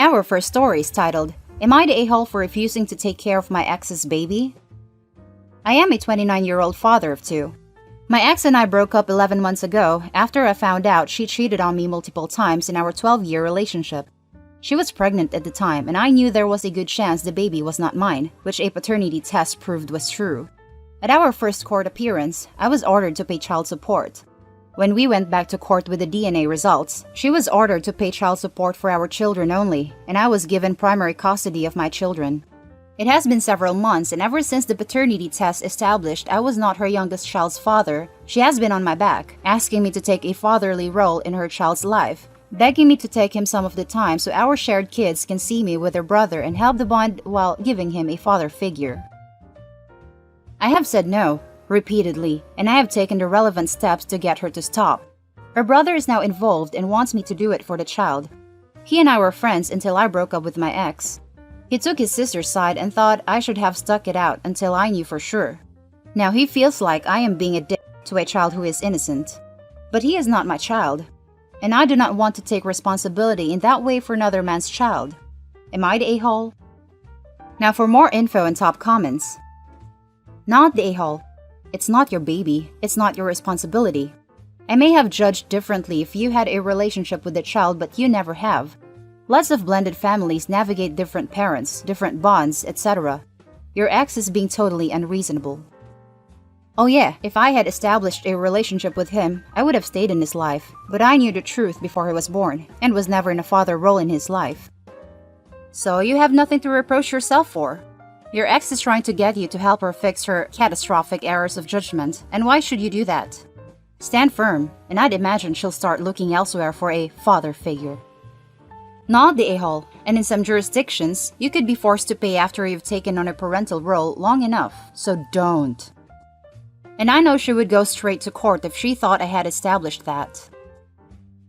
Our first story is titled, Am I the a-hole for refusing to take care of my ex's baby? I am a 29-year-old father of two. My ex and I broke up 11 months ago after I found out she cheated on me multiple times in our 12-year relationship. She was pregnant at the time, and I knew there was a good chance the baby was not mine, which a paternity test proved was true. At our first court appearance, I was ordered to pay child support. When we went back to court with the DNA results, she was ordered to pay child support for our children only, and I was given primary custody of my children. It has been several months, and ever since the paternity test established I was not her youngest child's father, she has been on my back, asking me to take a fatherly role in her child's life, begging me to take him some of the time so our shared kids can see me with their brother and help the bond while giving him a father figure. I have said no, repeatedly, and I have taken the relevant steps to get her to stop. Her brother is now involved and wants me to do it for the child. He and I were friends until I broke up with my ex. He took his sister's side and thought I should have stuck it out until I knew for sure. Now he feels like I am being a dick to a child who is innocent. But he is not my child, and I do not want to take responsibility in that way for another man's child. Am I the a-hole? Now for more info and top comments. Not the a-hole. It's not your baby. It's not your responsibility. I may have judged differently if you had a relationship with the child, but you never have. Lots of blended families navigate different parents, different bonds, etc. Your ex is being totally unreasonable. Oh yeah, if I had established a relationship with him, I would have stayed in his life, but I knew the truth before he was born, and was never in a father role in his life. So you have nothing to reproach yourself for. Your ex is trying to get you to help her fix her catastrophic errors of judgment, and why should you do that? Stand firm, and I'd imagine she'll start looking elsewhere for a father figure. Not the a-hole, and in some jurisdictions, you could be forced to pay after you've taken on a parental role long enough, so don't. And I know she would go straight to court if she thought I had established that.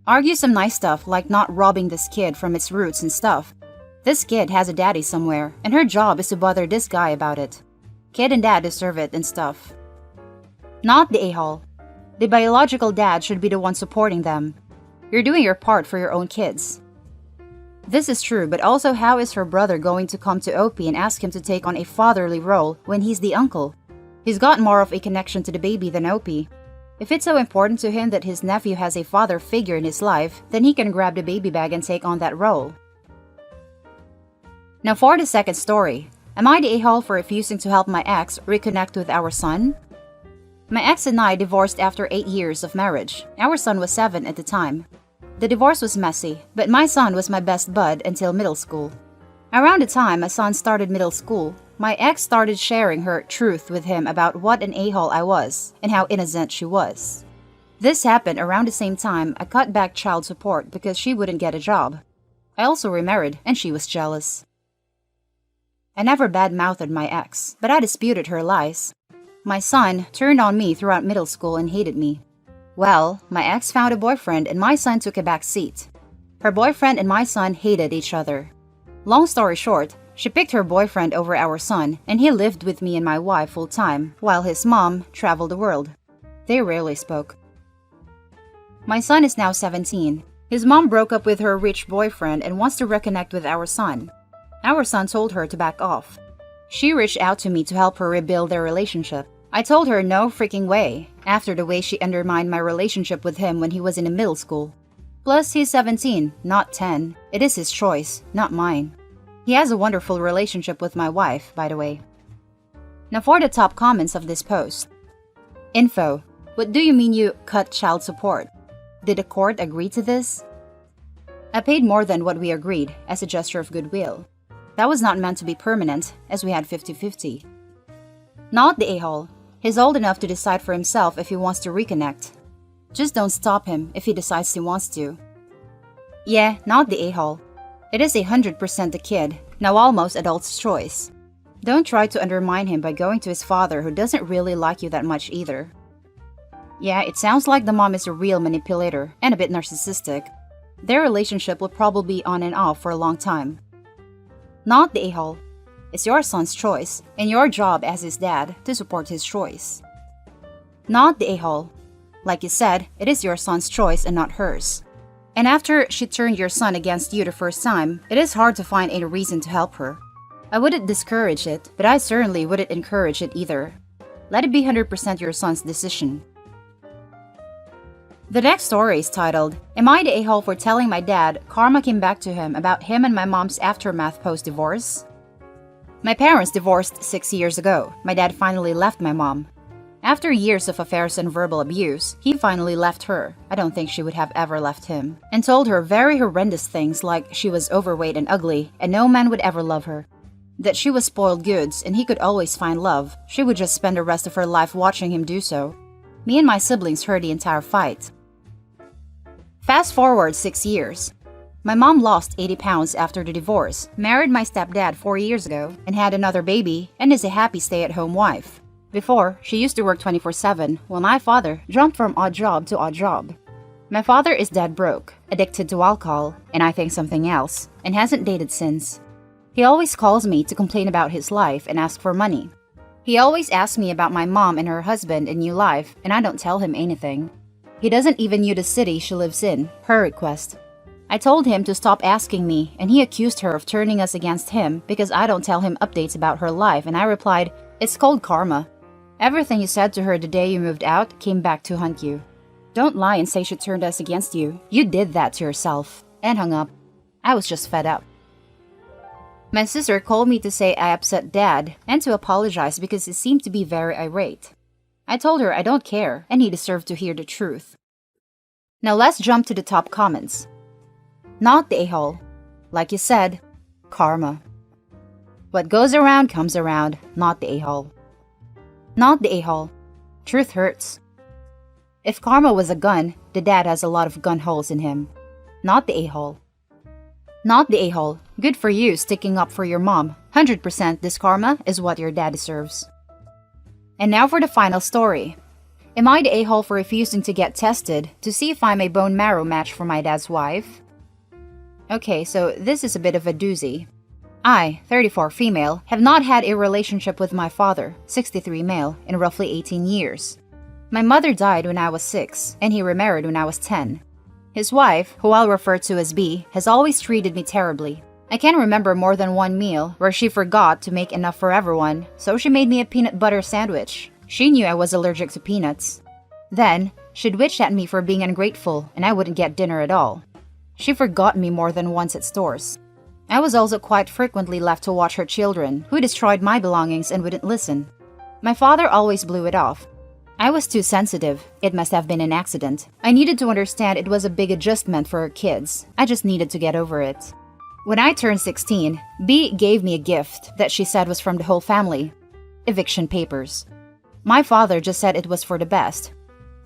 Argue some nice stuff like not robbing this kid from its roots and stuff. This kid has a daddy somewhere, and her job is to bother this guy about it. Kid and dad deserve it and stuff. Not the a-hole. The biological dad should be the one supporting them. You're doing your part for your own kids. This is true, but also how is her brother going to come to Opie and ask him to take on a fatherly role when he's the uncle? He's got more of a connection to the baby than Opie. If it's so important to him that his nephew has a father figure in his life, then he can grab the baby bag and take on that role. Now for the second story, am I the a-hole for refusing to help my ex reconnect with our son? My ex and I divorced after 8 years of marriage. Our son was 7 at the time. The divorce was messy, but my son was my best bud until middle school. Around the time my son started middle school, my ex started sharing her truth with him about what an a-hole I was and how innocent she was. This happened around the same time I cut back child support because she wouldn't get a job. I also remarried, and she was jealous. I never bad-mouthed my ex, but I disputed her lies. My son turned on me throughout middle school and hated me. Well, my ex found a boyfriend and my son took a back seat. Her boyfriend and my son hated each other. Long story short, she picked her boyfriend over our son, and he lived with me and my wife full-time, while his mom traveled the world. They rarely spoke. My son is now 17. His mom broke up with her rich boyfriend and wants to reconnect with our son. Our son told her to back off. She reached out to me to help her rebuild their relationship. I told her no freaking way, after the way she undermined my relationship with him when he was in middle school. Plus, he's 17, not 10. It is his choice, not mine. He has a wonderful relationship with my wife, by the way. Now for the top comments of this post. Info. What do you mean you cut child support? Did the court agree to this? I paid more than what we agreed as a gesture of goodwill. That was not meant to be permanent, as we had 50-50. Not the a-hole. He's old enough to decide for himself if he wants to reconnect. Just don't stop him if he decides he wants to. Yeah, not the a-hole. It is 100% the kid, now almost adult's choice. Don't try to undermine him by going to his father who doesn't really like you that much either. Yeah, it sounds like the mom is a real manipulator and a bit narcissistic. Their relationship will probably be on and off for a long time. Not the a-hole. It's your son's choice, and your job as his dad to support his choice. Not the a-hole. Like you said, it is your son's choice and not hers. And after she turned your son against you the first time, it is hard to find any reason to help her. I wouldn't discourage it, but I certainly wouldn't encourage it either. Let it be 100% your son's decision. The next story is titled, Am I the a-hole for telling my dad karma came back to him about him and my mom's aftermath post-divorce? My parents divorced 6 years ago. My dad finally left my mom. After years of affairs and verbal abuse, he finally left her. I don't think she would have ever left him. And told her very horrendous things like she was overweight and ugly and no man would ever love her. That she was spoiled goods and he could always find love. She would just spend the rest of her life watching him do so. Me and my siblings heard the entire fight. Fast forward 6 years. My mom lost 80 pounds after the divorce, married my stepdad 4 years ago, and had another baby, and is a happy stay-at-home wife. Before, she used to work 24/7, while my father jumped from odd job to odd job. My father is dead broke, addicted to alcohol, and I think something else, and hasn't dated since. He always calls me to complain about his life and ask for money. He always asks me about my mom and her husband and new life, and I don't tell him anything. He doesn't even know the city she lives in, her request. I told him to stop asking me, and he accused her of turning us against him because I don't tell him updates about her life, and I replied, It's called karma. Everything you said to her the day you moved out came back to haunt you. Don't lie and say she turned us against you. You did that to yourself. And hung up. I was just fed up. My sister called me to say I upset Dad and to apologize because he seemed to be very irate. I told her I don't care and he deserved to hear the truth. Now let's jump to the top comments. Not the a-hole. Like you said, karma. What goes around comes around, not the a-hole. Not the a-hole. Truth hurts. If karma was a gun, the dad has a lot of gun holes in him. Not the a-hole. Not the a-hole. Good for you sticking up for your mom. 100% this karma is what your dad deserves. And now for the final story. Am I the a-hole for refusing to get tested to see if I'm a bone marrow match for my dad's wife? Okay, so this is a bit of a doozy. I, 34 female, have not had a relationship with my father, 63 male, in roughly 18 years. My mother died when I was 6, and he remarried when I was 10. His wife, who I'll refer to as B, has always treated me terribly. I can remember more than one meal where she forgot to make enough for everyone, so she made me a peanut butter sandwich. She knew I was allergic to peanuts. Then, she'd witch at me for being ungrateful, and I wouldn't get dinner at all. She forgot me more than once at stores. I was also quite frequently left to watch her children, who destroyed my belongings and wouldn't listen. My father always blew it off. I was too sensitive. It must have been an accident. I needed to understand it was a big adjustment for her kids. I just needed to get over it. When I turned 16, B gave me a gift that she said was from the whole family. Eviction papers. My father just said it was for the best.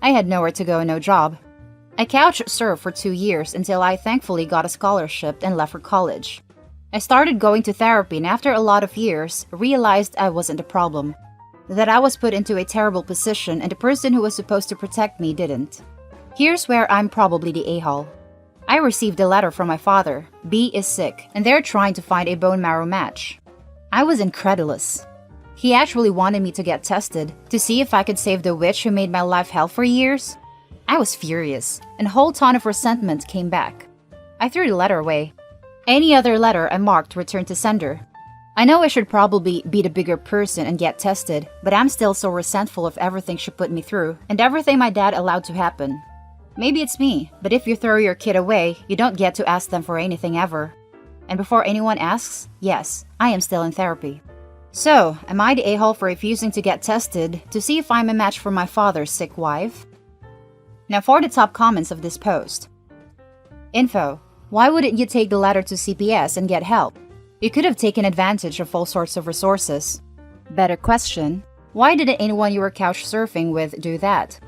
I had nowhere to go and no job. I couch surfed for 2 years until I thankfully got a scholarship and left for college. I started going to therapy and after a lot of years, realized I wasn't the problem. That I was put into a terrible position and the person who was supposed to protect me didn't. Here's where I'm probably the a-hole. I received a letter from my father. B is sick, and they're trying to find a bone marrow match. I was incredulous. He actually wanted me to get tested to see if I could save the witch who made my life hell for years. I was furious, and a whole ton of resentment came back. I threw the letter away. Any other letter I marked returned to sender. I know I should probably be the bigger person and get tested, but I'm still so resentful of everything she put me through and everything my dad allowed to happen. Maybe it's me, but if you throw your kid away, you don't get to ask them for anything ever. And before anyone asks, yes, I am still in therapy. So, am I the a-hole for refusing to get tested to see if I'm a match for my father's sick wife? Now for the top comments of this post. Info. Why wouldn't you take the letter to CPS and get help? You could have taken advantage of all sorts of resources. Better question. Why didn't anyone you were couch surfing with do that?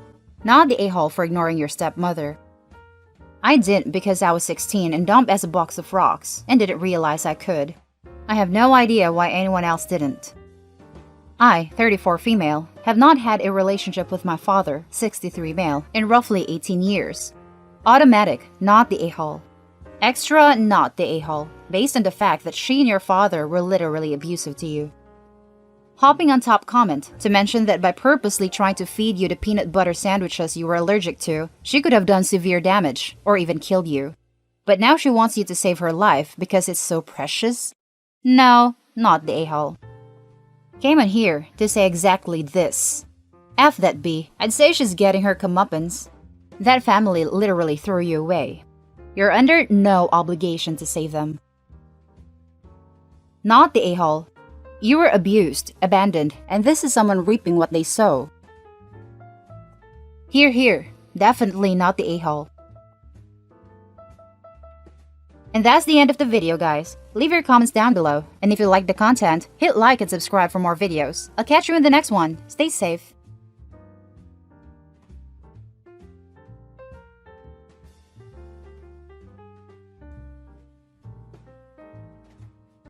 Not the a-hole for ignoring your stepmother. I didn't because I was 16 and dumb as a box of rocks and didn't realize I could. I have no idea why anyone else didn't. I, 34 female, have not had a relationship with my father, 63 male, in roughly 18 years. Automatic, not the a-hole. Extra, not the a-hole, based on the fact that she and your father were literally abusive to you. Hopping on top comment to mention that by purposely trying to feed you the peanut butter sandwiches you were allergic to, she could have done severe damage or even killed you. But now she wants you to save her life because it's so precious? No, not the a-hole. Came on here to say exactly this. F that B, I'd say she's getting her comeuppance. That family literally threw you away. You're under no obligation to save them. Not the a-hole. You were abused, abandoned, and this is someone reaping what they sow. Here, definitely not the a-hole. And that's the end of the video, guys. Leave your comments down below, and if you like the content, hit like and subscribe for more videos. I'll catch you in the next one. Stay safe.